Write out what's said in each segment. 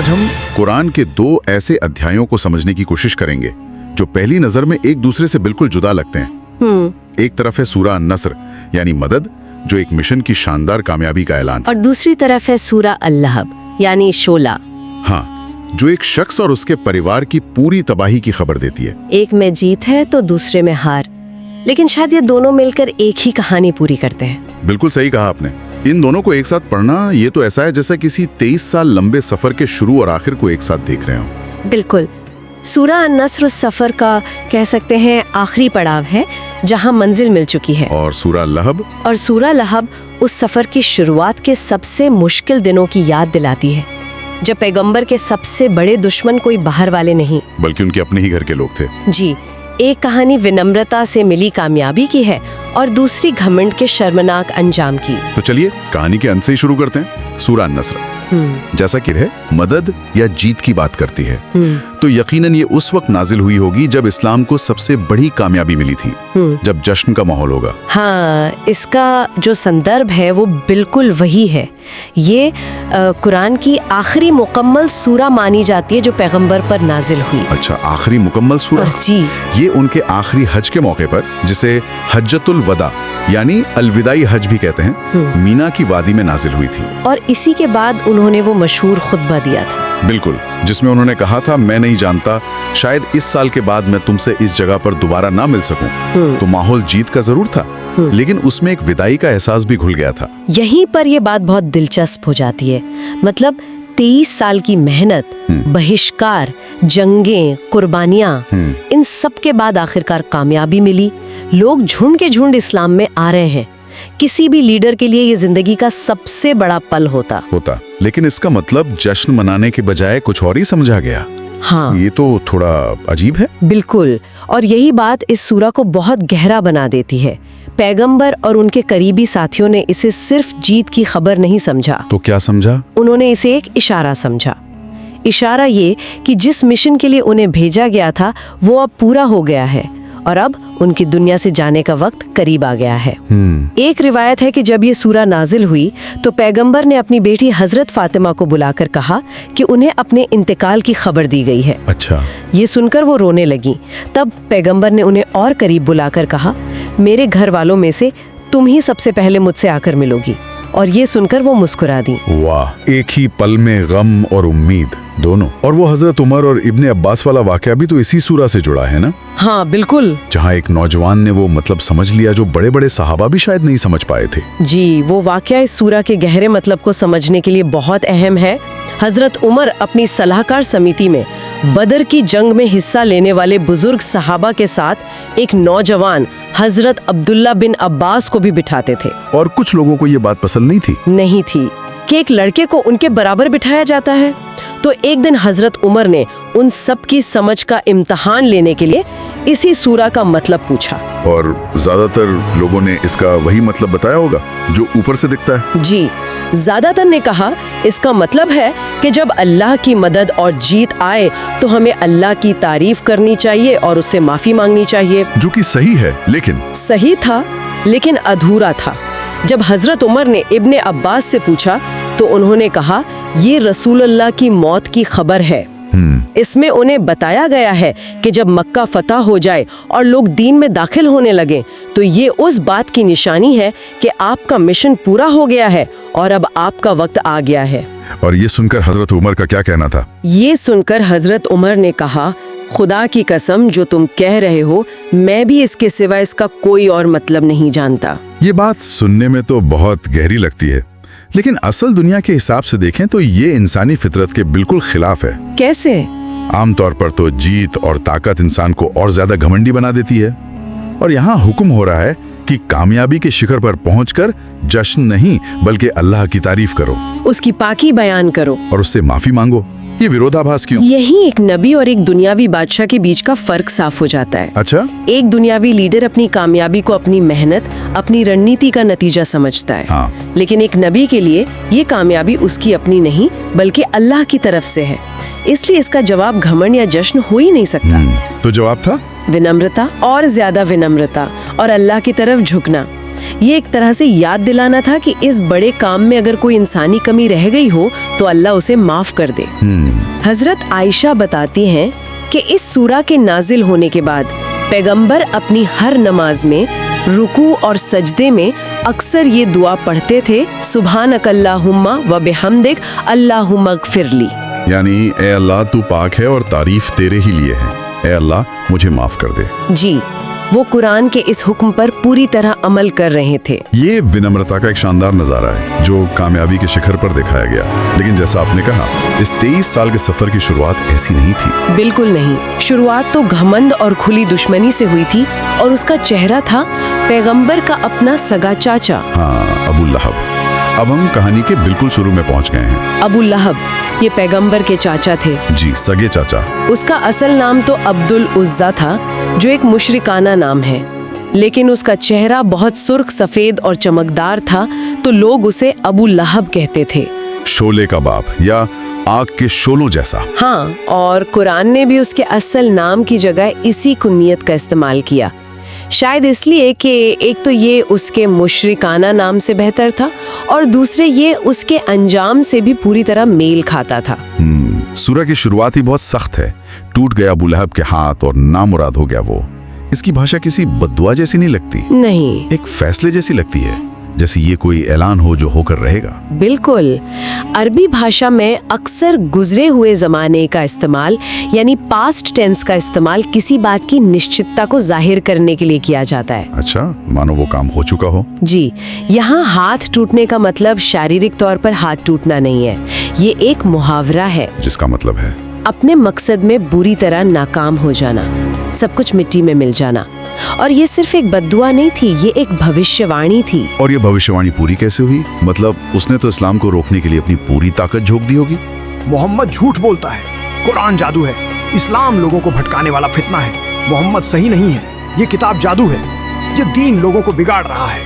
आज हम कुरान के दो ऐसे अध्यायों को समझने की कोशिश करेंगे जो पहली नजर में एक दूसरे से बिल्कुल जुदा लगते हैं। एक तरफ है सूरा अन-नस्र यानी मदद, जो एक मिशन की शानदार कामयाबी का ऐलान, और दूसरी तरफ है सूरा अल-लहब यानी शोला। हाँ, जो एक शख्स और उसके परिवार की पूरी तबाही की खबर देती है। एक में जीत है तो दूसरे में हार, लेकिन शायद ये दोनों मिलकर एक ही कहानी पूरी करते हैं। बिल्कुल सही कहा आपने। इन दोनों को एक साथ पढ़ना ये तो ऐसा है जैसा किसी 23 साल लंबे सफर के शुरू और आखिर को एक साथ देख रहे हो। बिल्कुल। सूरा अन-नस्र उस सफर का कह सकते हैं आखिरी पड़ाव है जहां मंजिल मिल चुकी है, और सूरा लहब उस सफर की शुरुआत के सबसे मुश्किल दिनों की याद दिलाती है, जब पैगंबर के सबसे बड़े दुश्मन कोई बाहर वाले नहीं बल्कि उनके अपने ही घर के लोग थे। जी, एक कहानी विनम्रता से मिली कामयाबी की है और दूसरी घमंड के शर्मनाक अंजाम की। तो चलिए कहानी के अंत से ही शुरू करते हैं। सूरा अन-नस्र जैसा कि है मदद या जीत की बात करती है, तो यकीनन ये उस वक्त नाजिल हुई होगी जब इस्लाम को सबसे बड़ी कामयाबी मिली थी, जब जश्न का माहौल होगा। हाँ, इसका जो संदर्भ है वो बिल्कुल वही है। ये कुरान की आखिरी मुकम्मल सूरा मानी जाती है जो पैगंबर पर नाजिल हुई। अच्छा, आखिरी मुकम्मल सूरा। जी, ये उनके आखिरी हज के मौके पर, जिसे हज्जतुल वदा यानी अलविदाई हज भी कहते हैं, मीना की वादी में नाजिल हुई थी। और इसी के बाद उन्होंने वो मशहूर खुतबा दिया था। बिल्कुल, जिसमें उन्होंने कहा था, मैं नहीं जानता, शायद इस साल के बाद मैं तुमसे इस जगह पर दोबारा ना मिल सकूं। तो माहौल जीत का जरूर था, लेकिन उसमें एक विदाई का एहसास भी घुल गया था। यहीं पर ये बात बहुत दिलचस्प हो जाती है। मतलब 23 साल की मेहनत, बहिष्कार, जंगें, कुर्बानियां, इन सब के बाद आखिरकार कामयाबी मिली। लोग झुंड के झुंड इस्लाम में आ रहे हैं। किसी भी लीडर के लिए ये जिंदगी का सबसे बड़ा पल होता। लेकिन इसका मतलब जश्न मनाने के बजाय कुछ और ही समझा गया। हाँ, ये तो थोड़ा अजीब है। बिल्कुल, और यही बात इस सूरा को बहुत गहरा बना देती है। पैगंबर और उनके करीबी साथियों ने इसे सिर्फ जीत की खबर नहीं समझा। तो क्या समझा? उन्होंने इसे एक इशारा समझा। इशारा ये कि जिस मिशन के लिए उन्हें भेजा गया था वो अब पूरा हो गया है और अब उनकी दुनिया से जाने का वक्त करीब आ गया है। एक रिवायत है कि जब ये सूरा नाजिल हुई तो पैगंबर ने अपनी बेटी हजरत फातिमा को बुलाकर कहा कि उन्हें अपने इंतकाल की खबर दी गई है। अच्छा। ये सुनकर वो रोने लगी। तब पैगंबर ने उन्हें और करीब बुलाकर कहा, मेरे घर वालों में से तुम ही सबसे पहले मुझसे आकर मिलोगी। और ये सुनकर वो मुस्कुरा दी। वाह, एक ही पल में गम और उम्मीद दोनों। और वो हजरत उमर और इब्ने अब्बास वाला वाकया भी तो इसी सूरा से जुड़ा है ना? हाँ, बिल्कुल। जहाँ एक नौजवान ने वो मतलब समझ लिया जो बड़े बड़े सहाबा भी शायद नहीं समझ पाए थे। जी, वो वाकया इस सूरा के गहरे मतलब को समझने के लिए बहुत अहम है। हजरत उमर अपनी सलाहकार समिति में बदर की जंग में हिस्सा लेने वाले बुजुर्ग सहाबा के साथ एक नौजवान हजरत अब्दुल्ला बिन अब्बास को भी बिठाते थे। और कुछ लोगों को ये बात पसंद नहीं थी कि एक लड़के को उनके बराबर बिठाया जाता है। तो एक दिन हजरत उमर ने उन सब की समझ का इम्तिहान लेने के लिए इसी सूरा का मतलब पूछा। और ज्यादातर लोगों ने इसका वही मतलब बताया होगा जो ऊपर से दिखता है। जी, ज्यादातर ने कहा इसका मतलब है कि जब अल्लाह की मदद और जीत आए तो हमें अल्लाह की तारीफ करनी चाहिए और उससे माफी मांगनी चाहिए। जो कि सही है, लेकिन सही था लेकिन अधूरा था। जब हजरत उमर ने इब्ने अब्बास से पूछा तो उन्होंने कहा, ये रसूलुल्लाह की मौत की खबर है। इसमें उन्हें बताया गया है कि जब मक्का फतह हो जाए और लोग दीन में दाखिल होने लगे तो ये उस बात की निशानी है कि आपका मिशन पूरा हो गया है और अब आपका वक्त आ गया है। और ये सुनकर हजरत उमर का क्या कहना था? ये सुनकर हजरत उमर ने कहा, खुदा की कसम, जो तुम कह रहे हो मैं भी इसके सिवा इसका कोई और मतलब नहीं जानता। ये बात सुनने में तो बहुत गहरी लगती है, लेकिन असल दुनिया के हिसाब से देखें तो ये इंसानी फितरत के बिल्कुल खिलाफ है। कैसे? आमतौर पर तो जीत और ताकत इंसान को और ज्यादा घमंडी बना देती है, और यहाँ हुक्म हो रहा है कि कामयाबी के शिखर पर पहुंचकर जश्न नहीं बल्कि अल्लाह की तारीफ करो, उसकी पाकी बयान करो और उससे माफी मांगो। ये विरोधाभास क्यों? यही एक नबी और एक दुनियावी बादशाह के बीच का फर्क साफ हो जाता है। अच्छा? एक दुनियावी लीडर अपनी कामयाबी को अपनी मेहनत, अपनी रणनीति का नतीजा समझता है। हाँ। लेकिन एक नबी के लिए ये कामयाबी उसकी अपनी नहीं बल्कि अल्लाह की तरफ से है। इसलिए इसका जवाब घमंड या जश्न हो ही नहीं सकता। तो जवाब था विनम्रता, और ज्यादा विनम्रता, और अल्लाह की तरफ झुकना। ये एक तरह से याद दिलाना था कि इस बड़े काम में अगर कोई इंसानी कमी रह गई हो तो अल्लाह उसे माफ कर दे। हजरत आयशा बताती हैं कि इस सूरा के नाजिल होने के बाद पैगंबर अपनी हर नमाज में रुकू और सजदे में अक्सर ये दुआ पढ़ते थे, सुब्हानकल्लाहुम्मा व बिहम्दिक अल्लाहुम्मा ग़फिरली। यानी ए अल्लाह तू पाक है और तारीफ तेरे ही लिए है, ए अल्लाह मुझे माफ कर दे। जी, वो कुरान के इस हुक्म पर पूरी तरह अमल कर रहे थे। ये विनम्रता का एक शानदार नजारा है जो कामयाबी के शिखर पर दिखाया गया। लेकिन जैसा आपने कहा, इस 23 साल के सफर की शुरुआत ऐसी नहीं थी। बिल्कुल नहीं। शुरुआत तो घमंड और खुली दुश्मनी से हुई थी और उसका चेहरा था पैगंबर का अपना सगा चाचा। हाँ, अबू लहब। अब हम कहानी के बिल्कुल शुरू में पहुंच गए हैं। अबू लहब ये पैगंबर के चाचा थे। जी, सगे चाचा। उसका असल नाम तो अब्दुल उज़्ज़ा था, जो एक मुशरिकाना नाम है, लेकिन उसका चेहरा बहुत सुर्ख सफेद और चमकदार था, तो लोग उसे अबू लहब कहते थे। शोले का बाप या आग के शोलों जैसा। हाँ, और कुरान ने भी उसके असल नाम की जगह इसी कुन्नियत का इस्तेमाल किया। शायद इसलिए कि एक तो ये उसके मुशरिकाना नाम से बेहतर था और दूसरे ये उसके अंजाम से भी पूरी तरह मेल खाता था। सूरह की शुरुआत ही बहुत सख्त है। टूट गया अबू लहब के हाथ और नामुराद हो गया वो। इसकी भाषा किसी बद्दुआ जैसी नहीं लगती। नहीं, एक फैसले जैसी लगती है, जैसे ये कोई ऐलान हो जो होकर रहेगा। बिल्कुल। अरबी भाषा में अक्सर गुजरे हुए जमाने का इस्तेमाल यानी पास्ट टेंस का इस्तेमाल किसी बात की निश्चितता को जाहिर करने के लिए किया जाता है। अच्छा, मानो वो काम हो चुका हो। जी, यहाँ हाथ टूटने का मतलब शारीरिक तौर पर हाथ टूटना नहीं है। ये एक मुहावरा है जिसका मतलब है अपने मकसद में बुरी तरह नाकाम हो जाना, सब कुछ मिट्टी में मिल जाना। और ये सिर्फ एक बद्दुआ नहीं थी, ये एक भविष्यवाणी थी। और ये भविष्यवाणी पूरी कैसे हुई? मतलब उसने तो इस्लाम को रोकने के लिए अपनी पूरी ताकत झोंक दी होगी। मोहम्मद झूठ बोलता है, कुरान जादू है, इस्लाम लोगों को भटकाने वाला फितना है, मोहम्मद सही नहीं है, ये किताब जादू है, ये दीन लोगों को बिगाड़ रहा है।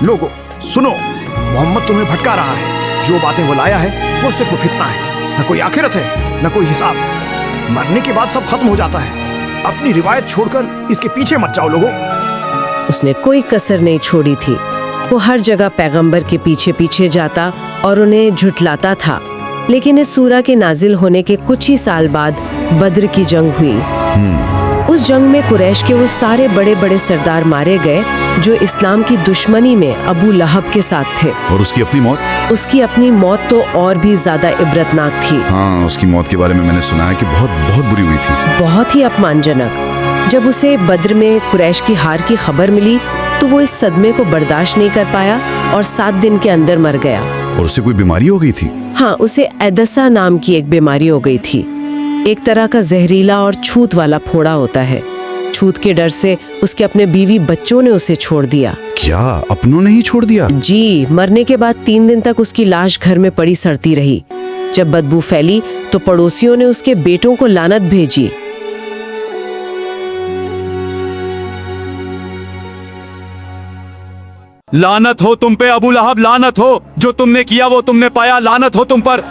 लोगों सुनो, मोहम्मद तुम्हें भटका रहा है, जो बातें वो लाया है वो सिर्फ फितना है, न कोई आखिरत है न कोई हिसाब, मरने के बाद सब खत्म हो जाता है। अपनी रिवायत छोड़कर इसके पीछे मत जाओ लोगों। उसने कोई कसर नहीं छोड़ी थी। वो हर जगह पैगंबर के पीछे पीछे जाता और उन्हें झुठलाता था। लेकिन इस सूरा के नाजिल होने के कुछ ही साल बाद बद्र की जंग हुई। उस जंग में कुरैश के वो सारे बड़े बड़े सरदार मारे गए जो इस्लाम की दुश्मनी में अबू लहब के साथ थे। और उसकी अपनी मौत? उसकी अपनी मौत तो और भी ज्यादा इबरतनाक थी। हाँ, उसकी मौत के बारे में मैंने सुना है कि बहुत बुरी हुई थी। बहुत ही अपमानजनक। जब उसे बद्र में कुरैश की हार की खबर मिली तो वो इस सदमे को बर्दाश्त नहीं कर पाया और 7 दिन के अंदर मर गया। और उसे कोई बीमारी हो गई थी? हाँ, उसे एदसा नाम की एक बीमारी हो गई थी। एक तरह का जहरीला और छूत वाला फोड़ा होता है। छूत के डर से उसके अपने बीवी बच्चों ने उसे छोड़ दिया। क्या अपनों ने ही छोड़ दिया? जी, मरने के बाद 3 दिन तक उसकी लाश घर में पड़ी सड़ती रही। जब बदबू फैली तो पड़ोसियों ने उसके बेटों को लानत भेजी। लानत हो तुम पे अबू लहब, लानत हो, जो तुमने किया वो तुमने पाया, लानत हो तुम पर।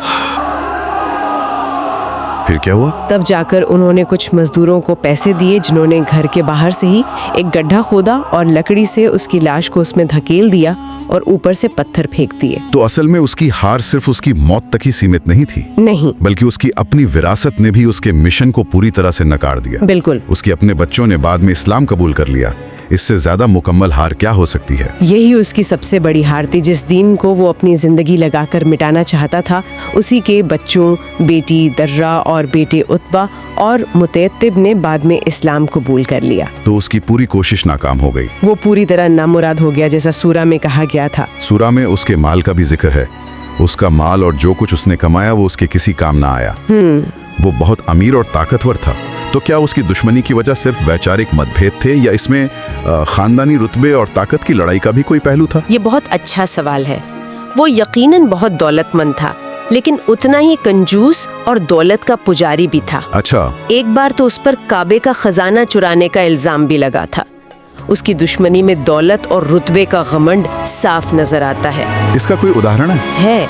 फिर क्या हुआ? तब जाकर उन्होंने कुछ मजदूरों को पैसे दिए जिन्होंने घर के बाहर से ही एक गड्ढा खोदा और लकड़ी से उसकी लाश को उसमें धकेल दिया और ऊपर से पत्थर फेंक दिए। तो असल में उसकी हार सिर्फ उसकी मौत तक ही सीमित नहीं थी। नहीं, बल्कि उसकी अपनी विरासत ने भी उसके मिशन को पूरी तरह से नकार दिया। बिल्कुल। उसके अपने बच्चों ने बाद में इस्लाम कबूल कर लिया। इससे ज्यादा मुकम्मल हार क्या हो सकती है? यही उसकी सबसे बड़ी हार थी। जिस दीन को वो अपनी जिंदगी लगाकर मिटाना चाहता था, उसी के बच्चों, बेटी दर्रा और बेटे उत्बा और मुतैतिब ने बाद में इस्लाम कबूल कर लिया। तो उसकी पूरी कोशिश नाकाम हो गई। वो पूरी तरह नामुराद हो गया, जैसा सूरा में कहा गया था। सूरा में उसके माल का भी जिक्र है। उसका माल और जो कुछ उसने कमाया वो उसके किसी काम ना आया। वो बहुत अमीर और ताकतवर था। तो क्या उसकी दुश्मनी की वजह सिर्फ वैचारिक मतभेद थे या इसमें खानदानी रुतबे और ताकत की लड़ाई का भी कोई पहलू था? ये बहुत अच्छा सवाल है। वो यकीनन बहुत दौलतमंद था, लेकिन उतना ही कंजूस और दौलत का पुजारी भी था। अच्छा। एक बार तो उस पर काबे का खजाना चुराने का इल्जाम भी लगा था। उसकी दुश्मनी में दौलत और रुतबे का घमंड साफ नजर आता है। इसका कोई उदाहरण है?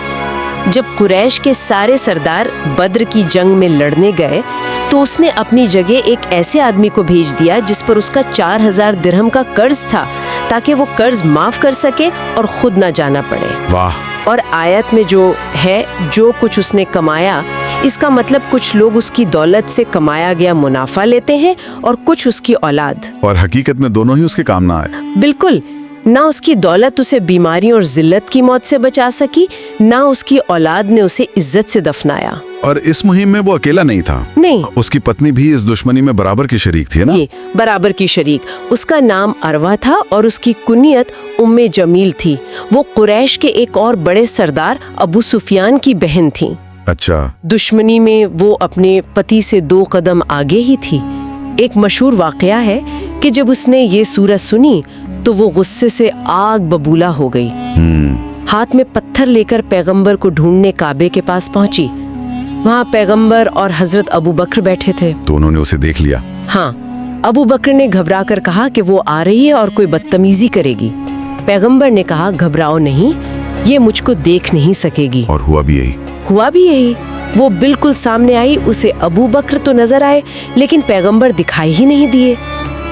जब कुरैश के सारे सरदार बद्र की जंग में लड़ने गए तो उसने अपनी जगह एक ऐसे आदमी को भेज दिया जिस पर उसका 4000 दिरहम का कर्ज था, ताकि वो कर्ज माफ कर सके और खुद ना जाना पड़े। वाह। और आयत में जो है, जो कुछ उसने कमाया, इसका मतलब कुछ लोग उसकी दौलत से कमाया गया मुनाफा लेते हैं और कुछ उसकी औलाद। और हकीकत में दोनों ही उसके काम ना आए। बिल्कुल, ना उसकी दौलत उसे बीमारी और जिल्लत की मौत से बचा सकी, ना उसकी औलाद ने उसे इज्जत से दफनाया। और इस मुहिम में वो अकेला नहीं था। नहीं, उसकी पत्नी भी इस दुश्मनी में बराबर की शरीक थी ना? ये बराबर की शरीक। उसका नाम अरवा था और उसकी कुनियत उम्मे जमील थी। वो कुरैश के एक और बड़े सरदार अबू सुफियान की बहन थी। अच्छा। दुश्मनी में वो अपने पति से 2 कदम आगे ही थी। एक मशहूर वाकया है कि जब उसने ये सूरत सुनी तो वो गुस्से से आग बबूला हो गई। हाथ में पत्थर लेकर पैगंबर को ढूंढने काबे के पास पहुंची। वहाँ पैगंबर और हजरत अबू बकर बैठे थे। तो उन्होंने उसे देख लिया। हाँ, अबू बकर ने घबरा कर कहा कि वो आ रही है और कोई बदतमीजी करेगी। पैगंबर ने कहा, घबराओ नहीं, ये मुझको देख नहीं सकेगी। और हुआ भी यही। हुआ भी यही। वो बिल्कुल सामने आई। उसे अबू बकर तो नजर आए, लेकिन पैगंबर दिखाई ही नहीं दिए।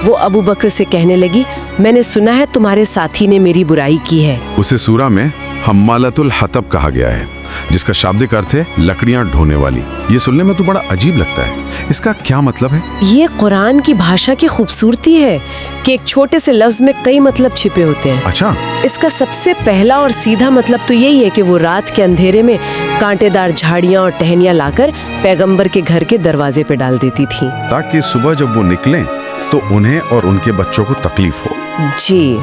वो अबू बकर से कहने लगी, मैंने सुना है तुम्हारे साथी ने मेरी बुराई की है। उसे सूरा में हम्मालतुल हतब कहा गया है, जिसका शाब्दिक अर्थ है लकड़ियां ढोने वाली। ये सुनने में तो बड़ा अजीब लगता है। इसका क्या मतलब है? ये कुरान की भाषा की खूबसूरती है कि एक छोटे से लफ्ज में कई मतलब छिपे होते हैं। अच्छा। इसका सबसे पहला और सीधा मतलब तो यही है कि वो रात के अंधेरे में कांटेदार झाड़ियाँ और टहनियाँ लाकर पैगंबर के घर के दरवाजे पे डाल देती थी, ताकि सुबह जब वो निकलें तो उन्हें और उनके बच्चों को तकलीफ हो। जी,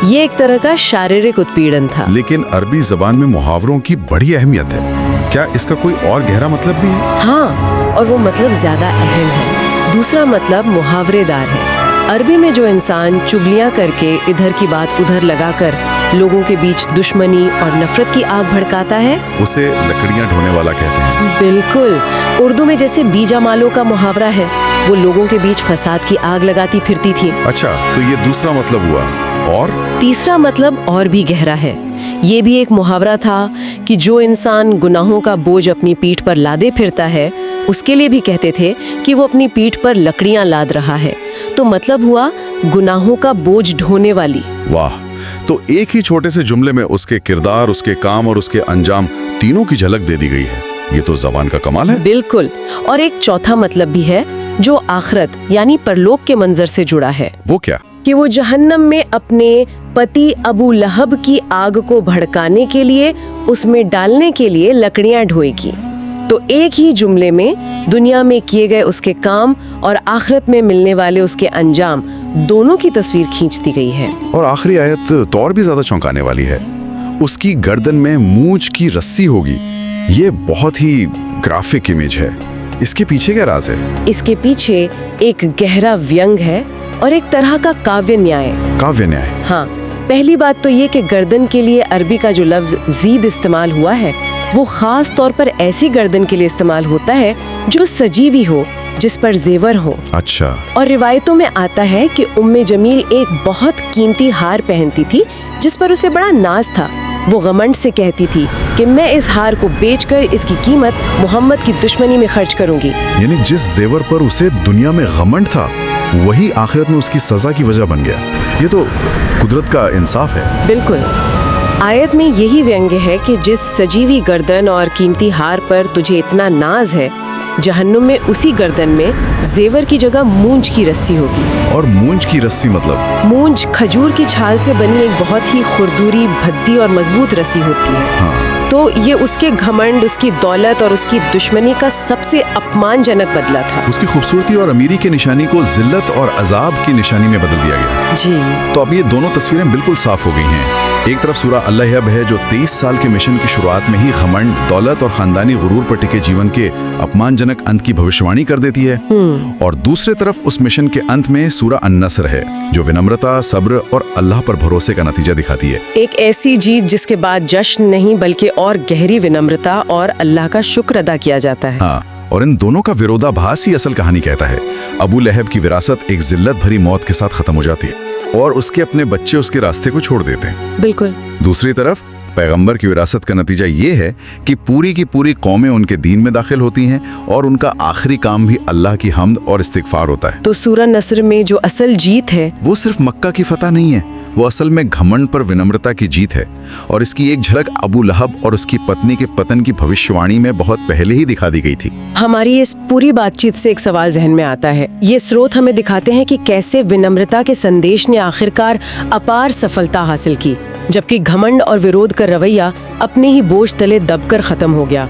ये एक तरह का शारीरिक उत्पीड़न था। लेकिन अरबी जबान में मुहावरों की बड़ी अहमियत है। क्या इसका कोई और गहरा मतलब भी है? हाँ, और वो मतलब ज्यादा अहम है। दूसरा मतलब मुहावरेदार है। अरबी में जो इंसान चुगलियां करके इधर की बात उधर लगाकर लोगों के बीच दुश्मनी और नफरत की आग भड़काता है, उसे लकड़ियां ढोने वाला कहते हैं। बिल्कुल। उर्दू में जैसे बीजा मालो का मुहावरा है, वो लोगों के बीच फसाद की आग लगाती फिरती थी। अच्छा, तो ये दूसरा मतलब हुआ। और तीसरा मतलब और भी गहरा है। ये भी एक मुहावरा था कि जो इंसान गुनाहों का बोझ अपनी पीठ पर लादे फिरता है, उसके लिए भी कहते थे कि वो अपनी पीठ पर लकड़ियां लाद रहा है। तो मतलब हुआ गुनाहों का बोझ ढोने वाली। वाह। तो एक ही छोटे से जुमले में उसके किरदार, उसके काम और उसके अंजाम तीनों की झलक दे दी गई है। ये तो ज़बान का कमाल है। बिल्कुल। और एक चौथा मतलब भी है जो आखिरत यानी परलोक के मंजर से जुड़ा है। वो क्या? कि वो जहन्नम में अपने पति अबू लहब की आग को भड़काने के लिए, उसमें डालने के लिए लकड़ियां ढोएगी। तो एक ही जुमले में दुनिया में किए गए उसके काम और आखिरत में मिलने वाले उसके अंजाम दोनों की तस्वीर खींच दी गई है। और आखिरी आयत तो और भी ज्यादा चौंकाने वाली है। उसकी गर्दन में मूंछ की रस्सी होगी। ये बहुत ही ग्राफिक इमेज है। इसके पीछे क्या राज है? इसके पीछे एक गहरा व्यंग है और एक तरह का काव्य न्याय। काव्य न्याय? हाँ। पहली बात तो ये कि गर्दन के लिए अरबी का जो लफ्ज जीद इस्तेमाल हुआ है, वो खास तौर पर ऐसी गर्दन के लिए इस्तेमाल होता है जो सजीवी हो, जिस पर जेवर हो। अच्छा। और रिवायतों में आता है कि उम्मे जमील एक बहुत कीमती हार पहनती थी जिस पर उसे बड़ा नाज था। वो घमंड से कहती थी कि मैं इस हार को बेचकर इसकी कीमत मोहम्मद की दुश्मनी में खर्च करूंगी। यानी जिस जेवर पर उसे दुनिया में घमंड था, वही आखिरत में उसकी सजा की वजह बन गया। ये तो कुदरत का इंसाफ है। बिल्कुल। आयत में यही व्यंग्य है कि जिस सजीवी गर्दन और कीमती हार पर तुझे इतना नाज है, जहन्नुम में उसी गर्दन में जेवर की जगह मूंछ की रस्सी होगी। और मूंछ की रस्सी मतलब? मूंछ खजूर की छाल से बनी एक बहुत ही खुरदुरी, भद्दी और मजबूत रस्सी होती है। हाँ। तो ये उसके घमंड, उसकी दौलत और उसकी दुश्मनी का सबसे अपमानजनक बदला था। उसकी खूबसूरती और अमीरी की निशानी को जिल्लत और अजाब की निशानी में बदल दिया गया। जी। तो अब ये दोनों तस्वीरें बिल्कुल साफ हो गई हैं। एक तरफ सूरा अल-लहब है जो 23 साल के मिशन की शुरुआत में ही घमंड, दौलत और खानदानी गुरूर पर टिके जीवन के अपमानजनक अंत की भविष्यवाणी कर देती है। और दूसरे तरफ उस मिशन के अंत में सूरा अन-नस्र है जो विनम्रता, सब्र और अल्लाह पर भरोसे का नतीजा दिखाती है। एक ऐसी जीत जिसके बाद जश्न नहीं बल्कि और गहरी विनम्रता और अल्लाह का शुक्र अदा किया जाता है। हाँ, और इन दोनों का विरोधाभास ही असल कहानी कहता है। अबू लहब की विरासत एक जिल्लत भरी मौत के साथ खत्म हो जाती है और उसके अपने बच्चे उसके रास्ते को छोड़ देते हैं। बिल्कुल। दूसरी तरफ पैगंबर की विरासत का नतीजा ये है कि पूरी की पूरी कौमें उनके दीन में दाखिल होती हैं और उनका आखिरी काम भी अल्लाह की हम्द और इस्तिगफार होता है। तो सूरह नस्र में जो असल जीत है वो सिर्फ मक्का की फतह नहीं है, वो असल में घमंड पर विनम्रता की जीत है। और इसकी एक झलक अबू लहब और उसकी पत्नी के पतन की भविष्यवाणी में बहुत पहले ही दिखा दी गई थी। हमारी इस पूरी बातचीत से एक सवाल जहन में आता है। ये स्रोत हमें दिखाते हैं कि कैसे विनम्रता के संदेश ने आखिरकार अपार सफलता हासिल की, जबकि घमंड और विरोध का रवैया अपने ही बोझ तले दबकर खत्म हो गया।